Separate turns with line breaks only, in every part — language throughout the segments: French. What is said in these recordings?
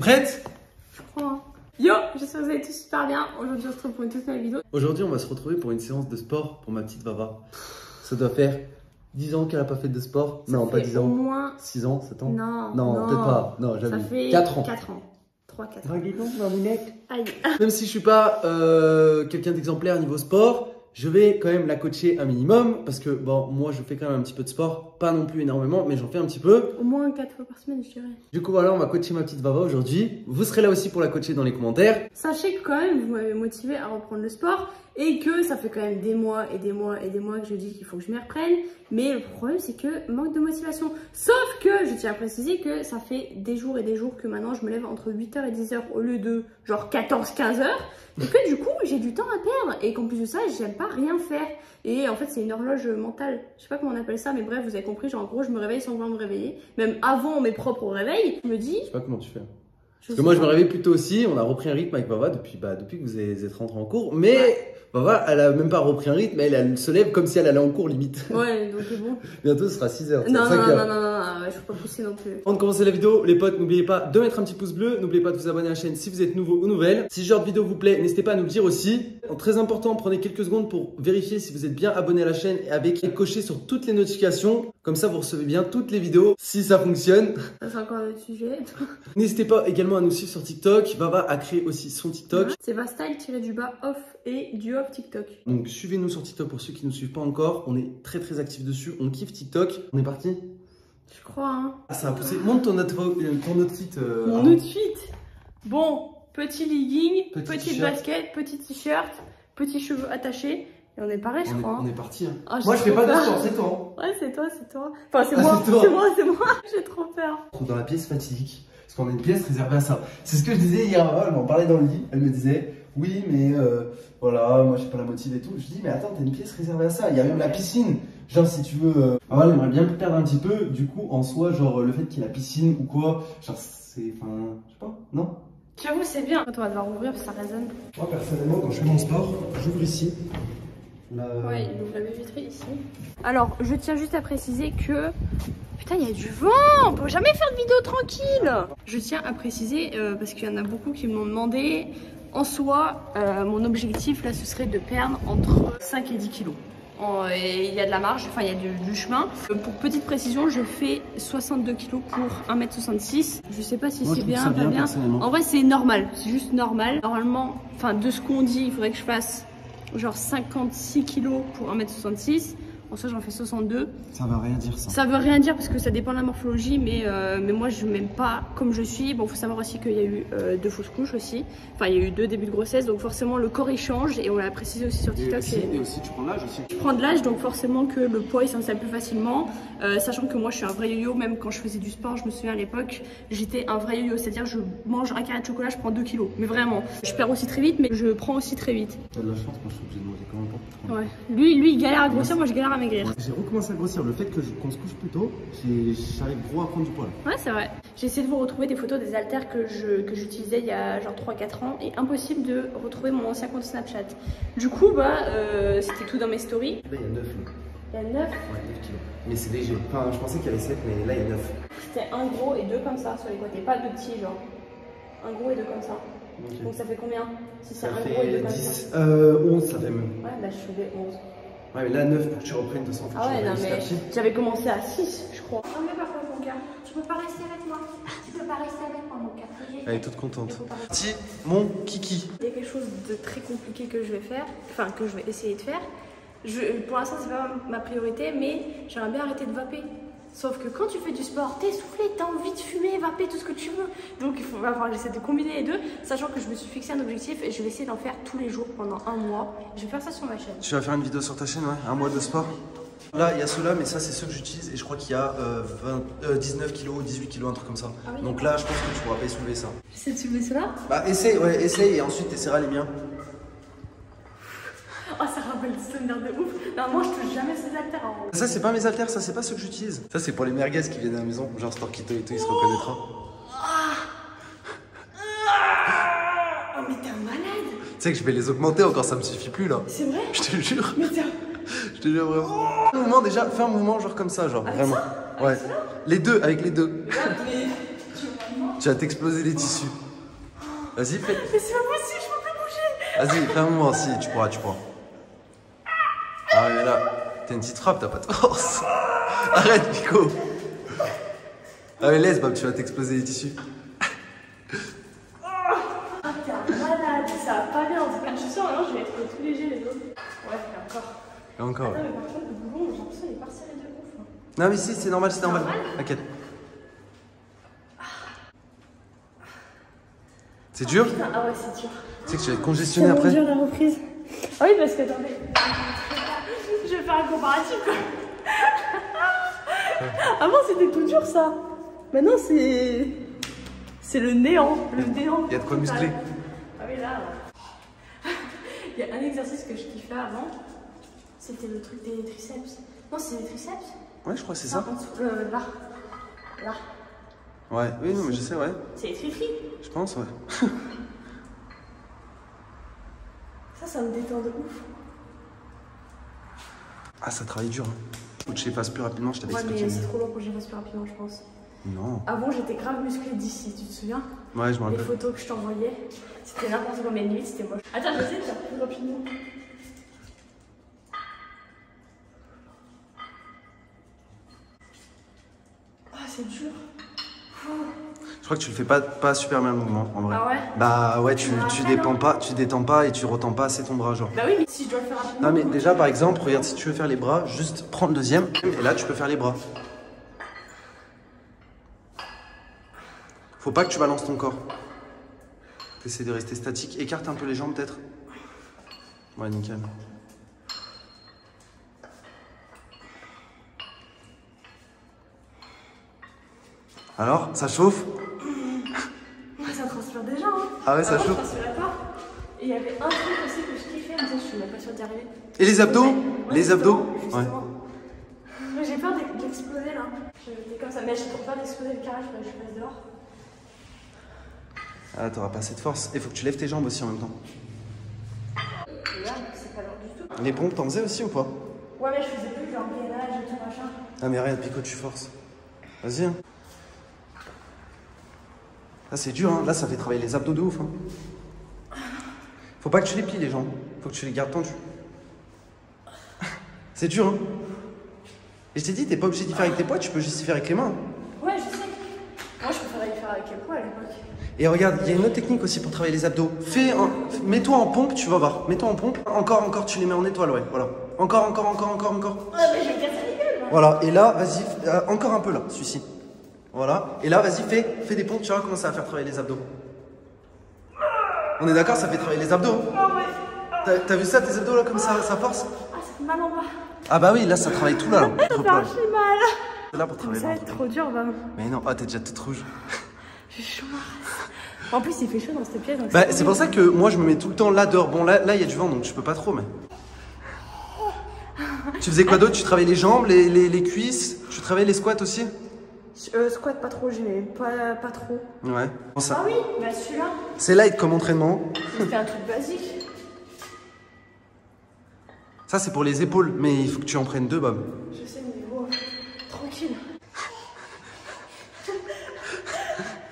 Prête?
Je crois. Hein. Yo, j'espère que vous allez tous super bien. Aujourd'hui, on se retrouve pour une toute nouvelle vidéo.
Aujourd'hui, on va se retrouver pour une séance de sport pour ma petite Vava. Ça doit faire 10 ans qu'elle n'a pas fait de sport.
Ça
non, pas 10 ans.
Au moins
6 ans, 7 ans.
Non,
peut-être pas. Non, j'avoue.
Ça fait
4 ans.
4 ans. 3-4 ans.
Draguez donc, ma mounette.
Aïe.
Même si je suis pas quelqu'un d'exemplaire niveau sport, je vais quand même la coacher un minimum parce que bon, moi je fais quand même un petit peu de sport, pas non plus énormément, mais j'en fais un petit peu.
Au moins 4 fois par semaine, je dirais.
Du coup voilà, on va coacher ma petite Vava aujourd'hui. Vous serez là aussi pour la coacher dans les commentaires.
Sachez que quand même, vous m'avez motivé à reprendre le sport et que ça fait quand même des mois et des mois et des mois que je dis qu'il faut que je m'y reprenne. Mais le problème, c'est que manque de motivation. Sauf que je tiens à préciser que ça fait des jours et des jours que maintenant je me lève entre 8h et 10h au lieu de genre 14-15h. Et que du coup, j'ai du temps à perdre et qu'en plus de ça, j'aime pas rien faire. Et en fait, c'est une horloge mentale. Je sais pas comment on appelle ça, mais bref, vous avez compris. Genre, en gros, je me réveille sans vouloir me réveiller. Même avant mes propres réveils, je me dis.
Je sais pas comment tu fais. Parce que moi, je me réveille plutôt aussi. On a repris un rythme avec Vava depuis que vous êtes rentrés en cours. Mais ouais. Vava, elle a même pas repris un rythme. Elle se lève comme si elle allait en cours limite.
Ouais, donc c'est bon.
Bientôt, ce sera 6h.
Non, je peux pas pousser non plus.
Avant de commencer la vidéo, les potes, n'oubliez pas de mettre un petit pouce bleu. N'oubliez pas de vous abonner à la chaîne si vous êtes nouveau ou nouvelle. Si ce genre de vidéo vous plaît, n'hésitez pas à nous le dire aussi. Très important, prenez quelques secondes pour vérifier si vous êtes bien abonné à la chaîne et cocher sur toutes les notifications. Comme ça, vous recevez bien toutes les vidéos si ça fonctionne.
Ça, c'est encore un autre sujet.
N'hésitez pas également à nous suivre sur TikTok. Vava a créé aussi son TikTok.
C'est Vastyle-off et du off TikTok.
Donc suivez-nous sur TikTok pour ceux qui ne nous suivent pas encore. On est très actifs dessus. On kiffe TikTok. On est parti?
Je crois, hein.
Ah, ça a poussé. Monte ton outfit.
Mon outfit. Bon, petit legging, petite basket, petit t-shirt, petits cheveux attachés. Et on est pareil, je crois.
On est parti. Hein.
Ah,
moi, je fais pas de sport, c'est toi.
Ouais, c'est toi. Enfin, c'est moi. J'ai trop peur.
On trouve dans la pièce fatidique. Parce qu'on a une pièce réservée à ça. C'est ce que je disais hier. Elle m'en parlait dans le lit. Elle me disait, oui, mais voilà, moi, j'ai pas la motive et tout. Je dis, mais attends, t'as une pièce réservée à ça. Il y a même la piscine. Genre, si tu veux. Voilà, j'aimerais bien perdre un petit peu. Du coup, en soi, genre, le fait qu'il y ait la piscine ou quoi, genre, c'est. Enfin, je sais pas, non?
J'avoue, c'est bien. Quand on va devoir ouvrir, ça résonne.
Moi, personnellement, quand je fais mon sport, j'ouvre ici.
Ouais, il ouvre la baie vitrée ici. Alors, je tiens juste à préciser que... Putain, il y a du vent. On peut jamais faire de vidéo tranquille. Je tiens à préciser, parce qu'il y en a beaucoup qui m'ont demandé, en soi, mon objectif, là, ce serait de perdre entre 5 et 10 kilos. Et il y a de la marge, enfin il y a du chemin. Pour petite précision, je fais 62 kg pour 1m66. Je sais pas si c'est bien, pas bien. En vrai, c'est normal, c'est juste normal. Normalement, enfin de ce qu'on dit, il faudrait que je fasse genre 56 kg pour 1m66. En soi, j'en fais 62. Ça veut rien dire ça. Ça veut rien dire parce que ça dépend de la morphologie, mais moi je m'aime pas comme je suis. Bon, faut savoir aussi qu'il y a eu 2 fausses couches aussi. Enfin, il y a eu 2 débuts de grossesse, donc forcément le corps il change et on l'a précisé aussi sur TikTok.
Et aussi tu prends de l'âge aussi.
Je prends de l'âge, donc forcément que le poids il s'installe plus facilement. Sachant que moi je suis un vrai yo-yo, même quand je faisais du sport, je me souviens à l'époque, j'étais un vrai yo-yo, c'est-à-dire je mange un carré de chocolat, je prends 2 kilos. Mais vraiment, je perds aussi très vite, mais je prends aussi très vite.
T'as de la chance, moi je suis obligé de manger quand même pas.
Ouais. Lui il galère à grossir, moi je galère à maigrir.
J'ai recommencé à grossir, le fait qu'on se couche plus tôt, j'arrive gros à prendre du poids là.
Ouais, c'est vrai. J'ai essayé de vous retrouver des photos des haltères que j'utilisais il y a genre 3-4 ans et impossible de retrouver mon ancien compte Snapchat. Du coup, c'était tout dans mes stories.
Là, il y a 9.
Il y a 9?
Ouais, 9 kilos. Mais c'est léger. Enfin, je pensais qu'il y avait 7, mais là, il y a 9.
C'était un gros et 2 comme ça sur les côtés, pas 2 petits, genre. Un gros et 2 comme ça. Okay. Donc ça fait combien? Si c'est un gros et 2 comme
10,
ça.
11, ça fait même.
Ouais, bah je faisais 11.
Ouais, mais là, 9 pour que tu reprennes, de toute façon.
Ah ouais, non, mais j'avais commencé à 6, je crois. Non, mais par contre, mon cœur, tu peux pas rester avec moi. Tu peux pas rester avec moi, mon cœur.
Elle est toute contente. Petit, mon kiki.
Il y a quelque chose de très compliqué que je vais faire, enfin, que je vais essayer de faire. Pour l'instant, c'est pas ma priorité, mais j'aimerais bien arrêter de vaper. Sauf que quand tu fais du sport, t'es essoufflé, t'as envie de fumer, vaper, tout ce que tu veux. Donc il va falloir que j'essaie de combiner les deux, sachant que je me suis fixé un objectif et je vais essayer d'en faire tous les jours pendant un mois. Je vais faire ça sur ma chaîne.
Tu vas faire une vidéo sur ta chaîne, ouais, un mois de sport. Là, il y a ceux-là, mais ça, c'est ceux que j'utilise et je crois qu'il y a 19 kg, 18 kg, un truc comme ça. Ah oui, donc là, je pense que tu pourras pas soulever ça.
J'essaie de soulever cela?
Bah, essaye et ensuite tu essaieras les miens.
Oh, ça rappelle des souvenirs de ouf. Non, moi je touche jamais ces haltères en gros.
Ça, c'est pas mes haltères, ça, c'est pas ceux que j'utilise. Ça, c'est pour les merguez qui viennent à la maison. Genre Storkito et tout, il se reconnaîtra.
Oh, mais t'es un malade.
Tu sais que je vais les augmenter encore, ça me suffit plus là.
C'est vrai?
Je te jure.
Mais tiens.
Je te jure vraiment. Un mouvement déjà, fais un mouvement genre comme ça, genre
avec
vraiment.
Ça
ouais. Les deux, avec les deux.
Mais...
Tu vas t'exploser les tissus. Vas-y, fais.
Mais c'est pas possible, je peux plus bouger.
Vas-y, fais un mouvement, si, tu pourras. Ah, mais là, t'as une petite frappe, t'as pas de force. Arrête, Pico. Ah, mais laisse, Bob, tu vas t'exploser les tissus.
Ah, t'es un malade, ça va pas bien. Je suis sûre, maintenant je vais être tout léger les autres. Ouais, et encore.
Et encore, ouais.
Non, mais par contre, le boulon, j'ai l'impression qu'il est pas serré de ouf. Hein.
Non, mais si, c'est normal, c'est normal. T'inquiète. C'est dur?
Putain, ah ouais, c'est dur.
Tu sais que tu vas être congestionné après?
C'est dur la reprise. Ah oui, parce que attendez. Je vais faire un comparatif quoi. Avant c'était tout dur ça. Maintenant c'est le néant. Le néant.
Il y a de quoi muscler.
Ah oui, là. Il y a un exercice que je kiffais avant. C'était le truc des triceps. Non, c'est les triceps?
Ouais, je crois que c'est ça.
Là. Là.
Ouais, oui, non, mais je sais, ouais.
C'est les tri-tri.
Je pense, ouais.
Ça me détend de ouf.
Ah, ça travaille dur. Hein. Faut que je les fasse plus rapidement, je t'avais expliqué.
Ouais, mais c'est trop long pour que je les fasse plus rapidement, je pense.
Non.
Avant, j'étais grave musclée d'ici, tu te souviens?
Ouais, je me rappelle.
Les photos que je t'envoyais, c'était n'importe quoi, mais limite, c'était moche. Attends, je vais essayer de faire plus rapidement. Ah, c'est dur.
Je crois que tu le fais pas super bien le mouvement, en vrai.
Ah ouais?
Bah ouais, tu détends pas et tu retends pas assez ton bras, genre.
Bah oui, mais si je dois le faire rapidement.
Non mais déjà, par exemple, regarde, si tu veux faire les bras, juste prends le deuxième, et là, tu peux faire les bras. Faut pas que tu balances ton corps. T'essaies de rester statique. Écarte un peu les jambes, peut-être. Ouais, nickel. Alors, ça chauffe?
Ça transpire déjà, hein.
Ah ouais, ça
Avant,
chauffe.
je transpirais pas. Et il y avait un truc aussi que je kiffais, mais ça, je suis même pas sûre d'y arriver.
Et les abdos?
Ouais,
Les abdos?
justement.
Ouais.
J'ai peur d'exploser là. J'étais comme ça, mais j'ai trop peur d'exploser le carré, je passe dehors.
Ah, t'auras pas assez de force. Il faut que tu lèves tes jambes aussi en même temps.
Et là, c'est pas l'heure du tout.
Les pompes, t'en faisais aussi ou pas?
Ouais, mais je faisais plus genre gainage et tout machin.
Ah, mais regarde, Pico, tu forces. Vas-y, hein. Là, c'est dur, hein. Là, ça fait travailler les abdos de ouf, hein. Faut pas que tu les plies, les jambes. Faut que tu les gardes tendues. C'est dur, hein. Et je t'ai dit, t'es pas obligé d'y faire avec tes poids, tu peux juste y faire avec les mains.
Ouais, je sais. Moi, je préférais y faire avec les poids à l'époque.
Et regarde, il y a une autre technique aussi pour travailler les abdos. Mets-toi en pompe, tu vas voir. Mets-toi en pompe. Encore, tu les mets en étoile, ouais. Voilà. Encore.
Ouais, mais je vais casser les gueules, moi.
Voilà. Et là, vas-y, encore un peu là, celui-ci. Voilà. Et là, vas-y, fais des pompes, tu vas voir comment ça va faire travailler les abdos. On est d'accord, ça fait travailler les abdos.
Oh, ouais.
T'as vu ça, tes abdos là, comme ça force?
Ah, ça fait mal en bas.
Ah bah oui, là, ça travaille tout là.
Ça fait archi mal.
C'est là pour travailler
Ça va
le
être
ventre.
trop dur, bah.
Mais non, t'es déjà toute rouge.
J'ai chaud. En plus, il fait chaud dans cette pièce. Donc
Bah, c'est pour ça que moi, je me mets tout le temps là dehors. Bon, là, il y a du vent, donc je peux pas trop, mais. Tu faisais quoi d'autre? Tu travaillais les jambes, les cuisses? Tu travaillais les squats aussi?
Squat, pas trop, j'ai pas trop.
Ouais. Bon, ça.
Ah oui, bah celui-là,
C'est light comme entraînement.
c'était un truc basique.
Ça, c'est pour les épaules, mais il faut que tu en prennes deux, Bob.
Je sais, mais bon, tranquille.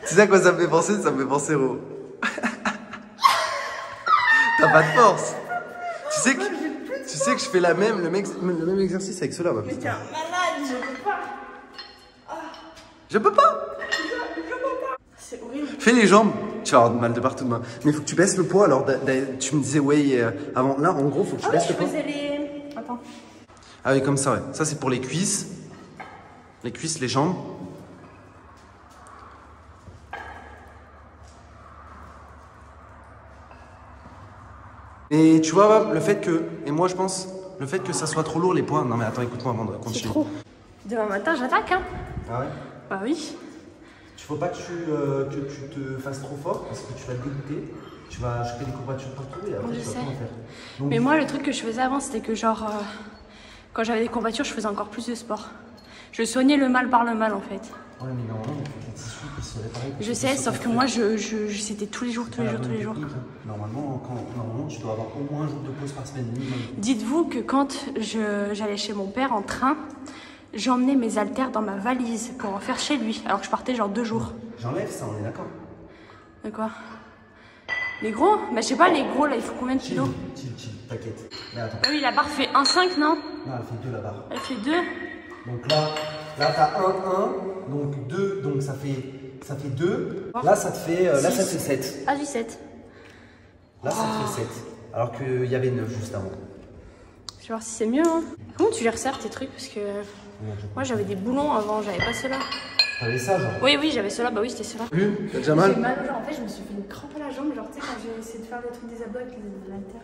Tu sais à quoi ça me fait penser? Ça me fait penser au. T'as pas de force. Tu sais que je fais le même exercice avec cela, Bob.
Mais t'es un malade, je peux pas.
Je peux pas.
C'est horrible.
Fais les jambes, tu vas avoir mal de partout demain. Mais il faut que tu baisses le poids. Alors, tu me disais, ouais, avant. Là, en gros, il faut que tu baisses le poids.
faisais les. Attends.
Ah oui, comme ça, ouais. Ça, c'est pour les cuisses. Les cuisses, les jambes. Et tu vois, le fait que. Et moi, je pense, le fait que ça soit trop lourd, les poids. Non, mais attends, écoute-moi avant de
C'est
continuer.
trop. Demain matin, j'attaque, hein.
Ah ouais?
Bah oui.
Il faut pas que tu te fasses trop fort parce que tu vas te dégoûter. Tu vas choper des courbatures partout et après
Je
tu vas
sais.
pas en faire. Donc,
Mais moi, le truc que je faisais avant, c'était que genre, quand j'avais des courbatures, je faisais encore plus de sport. Je soignais le mal par le mal, en fait.
Ouais, mais normalement, il faut que les tissus puissent se réparer.
Je sais, sauf que moi, c'était tous les jours, tous les jours, tous les jours.
Normalement, tu dois avoir au moins un jour de pause par semaine minimum.
Dites-vous que quand j'allais chez mon père en train, j'emmenais mes haltères dans ma valise pour en faire chez lui, alors que je partais genre 2 jours.
J'enlève ça, on est d'accord.
De quoi? Les gros? Bah je sais pas, les gros là, il faut combien de kilos?
Chill, t'inquiète. Mais attends.
Ah oui, la barre fait 1,5 non?
Non, elle fait 2 la barre.
Elle fait 2.
Donc là t'as 1, donc 2, donc ça fait 2. Là ça te fait, là ça te fait 7.
Ah, du 7.
Là ça te fait 7. Alors qu'il y avait 9 juste avant.
Je vais voir si c'est mieux. Hein. Comment tu les resserres tes trucs? Parce que moi j'avais des boulons avant, j'avais pas ceux-là.
T'avais ça genre?
Oui, j'avais ceux-là, bah oui, c'était ceux-là.
T'as déjà mal?
J'ai mal, genre en fait, je me suis fait une crampe à la jambe, genre tu sais, quand j'ai essayé de faire des trucs des abdos avec les haltères.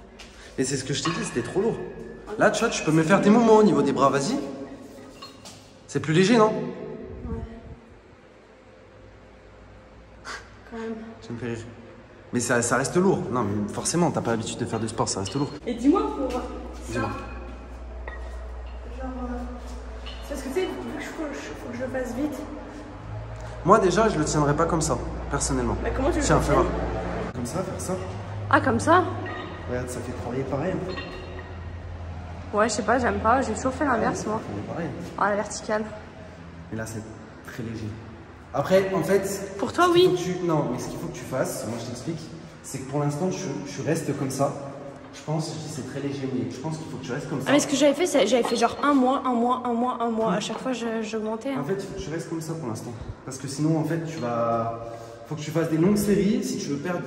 Et c'est ce que je t'ai dit, c'était trop lourd. Là, tu vois, tu peux me faire tes mouvements au niveau des bras, vas-y. C'est plus léger, non?
Ouais. Quand même.
Ça me fait rire. Mais ça reste lourd. Non, mais forcément, t'as pas l'habitude de faire du sport, ça reste lourd.
Et dis-moi pour ça.
Dis-moi.
Genre, c'est parce que tu sais, faut que je le fasse vite.
Moi, déjà, je le tiendrai pas comme ça, personnellement.
Bah, comment tu le
Tiens,
fais?
fais voir. Comme ça, faire ça.
Ah, comme ça?
Regarde, ça fait travailler pareil.
Ouais, je sais pas, j'aime pas. J'ai toujours fait l'inverse, moi.
Pareil.
Ah, la verticale.
Mais là, c'est très léger. Après, en fait.
Pour toi, oui.
Non, mais ce qu'il faut que tu fasses, moi je t'explique, c'est que pour l'instant, tu restes comme ça. Je pense, je dis c'est très léger, mais je pense qu'il faut que tu restes comme ça.
Ah, mais ce que j'avais fait, c'est j'avais fait genre un mois. À chaque fois, j'augmentais. Hein.
En fait, il faut que tu restes comme ça pour l'instant. Parce que sinon, en fait, faut que tu fasses des longues séries. Si tu veux perdre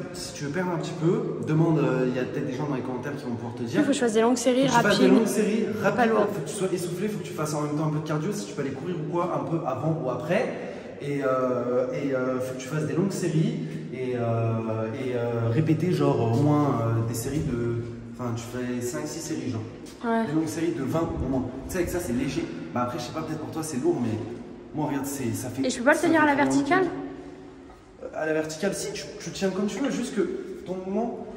un petit peu, demande. Il y a peut-être des gens dans les commentaires qui vont pouvoir te dire.
Il faut que je fasse des longues séries rapides.
Fasses des longues séries rapides.
Pas lourd.
Il faut que tu sois essoufflé, il faut que tu fasses en même temps un peu de cardio. Si tu peux aller courir ou quoi, un peu avant ou après. Et faut que tu fasses des longues séries et répéter genre au moins des séries de. Enfin, tu fais 5-6 séries, genre.
Ouais.
Des longues séries de 20 au moins. Tu sais, avec ça, c'est léger. Bah, après, je sais pas, peut-être pour toi, c'est lourd, mais moi, regarde, ça fait.
Et je peux pas le tenir à la verticale?
À la verticale, si, tu tiens comme tu veux, juste que ton mouvement.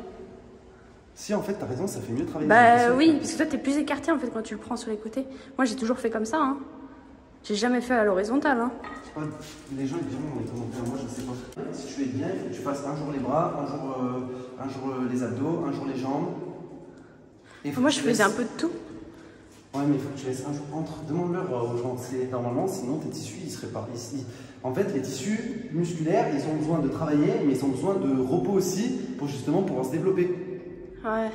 Si, en fait, t'as raison, ça fait mieux travailler.
Bah oui, parce que toi, t'es plus écarté en fait quand tu le prends sur les côtés. Moi, j'ai toujours fait comme ça. Hein. J'ai jamais fait à l'horizontale. Hein.
Je sais pas, les gens ils diront dans les commentaires, moi je sais pas. Si tu es bien, il faut que tu fasses un jour les bras, un jour les abdos, un jour les jambes.
Moi, je faisais un peu de tout.
Ouais, mais il faut que tu laisses un jour entre. Demande-leur aux gens. Normalement, sinon tes tissus ils seraient pas ici. En fait, les tissus musculaires, ils ont besoin de travailler, mais ils ont besoin de repos aussi pour justement pouvoir se développer.
Ouais.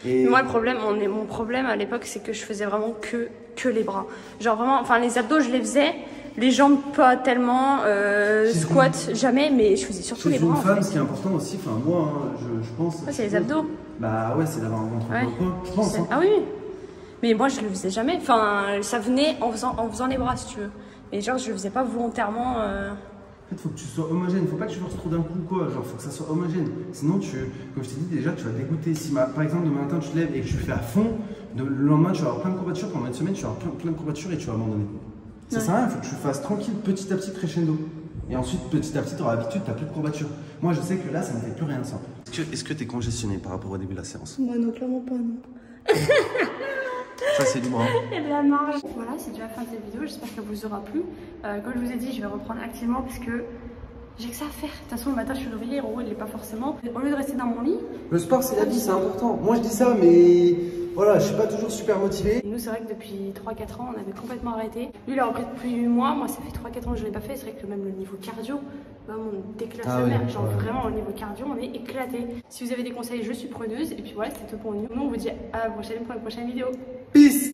Et...
Mais moi, mon problème à l'époque, c'est que je faisais vraiment que les bras. Genre vraiment, enfin, les abdos, je les faisais. Les jambes, pas tellement. Squat, jamais, mais je faisais surtout les bras.
Une femme, ce qui est important aussi, enfin, moi, je pense.
Ouais, c'est les abdos.
Bah ouais, c'est d'avoir un ventre
ouais.
plein, je pense. Hein.
Ah oui. Mais moi, je le faisais jamais. Enfin, ça venait en faisant les bras, si tu veux. Mais genre, je le faisais pas volontairement.
En fait, faut que tu sois homogène. Faut pas que tu forces trop d'un coup, quoi. Genre, faut que ça soit homogène. Sinon, comme je t'ai dit déjà, tu vas dégoûter. Si par exemple, demain matin, tu te lèves et que tu fais à fond, le lendemain, tu vas avoir plein de courbatures. Pendant une semaine, tu vas avoir plein de courbatures et tu vas abandonner. Ça sert à rien. Faut que tu fasses tranquille, petit à petit, crescendo. Et ensuite, petit à petit, tu auras l'habitude, tu n'as plus de courbatures. Moi, je sais que là, ça ne me fait plus rien, ça. Est-ce que tu es congestionné par rapport au début de la séance?
Bah non, clairement pas, non.
Ça, c'est libre. Hein.
Et de la marge. Voilà, c'est déjà la fin de cette vidéo. J'espère qu'elle vous aura plu. Comme je vous ai dit, je vais reprendre activement parce que j'ai que ça à faire. De toute façon, le matin, je suis réveillée. Héros, il n'est pas forcément. Au lieu de rester dans mon lit.
Le sport, c'est la vie, c'est important. Moi, je dis ça, mais voilà, je suis pas toujours super motivé.
Et nous, c'est vrai que depuis 3-4 ans, on avait complètement arrêté. Lui, il a repris depuis 8 mois. Moi, ça fait 3-4 ans que je ne l'ai pas fait. C'est vrai que même le niveau cardio, bah, on déclate sa mère. Genre, vraiment, au niveau cardio, on est éclaté. Si vous avez des conseils, je suis preneuse. Et puis voilà, c'était tout pour nous. Nous, on vous dit à la prochaine pour une prochaine vidéo.
Peace!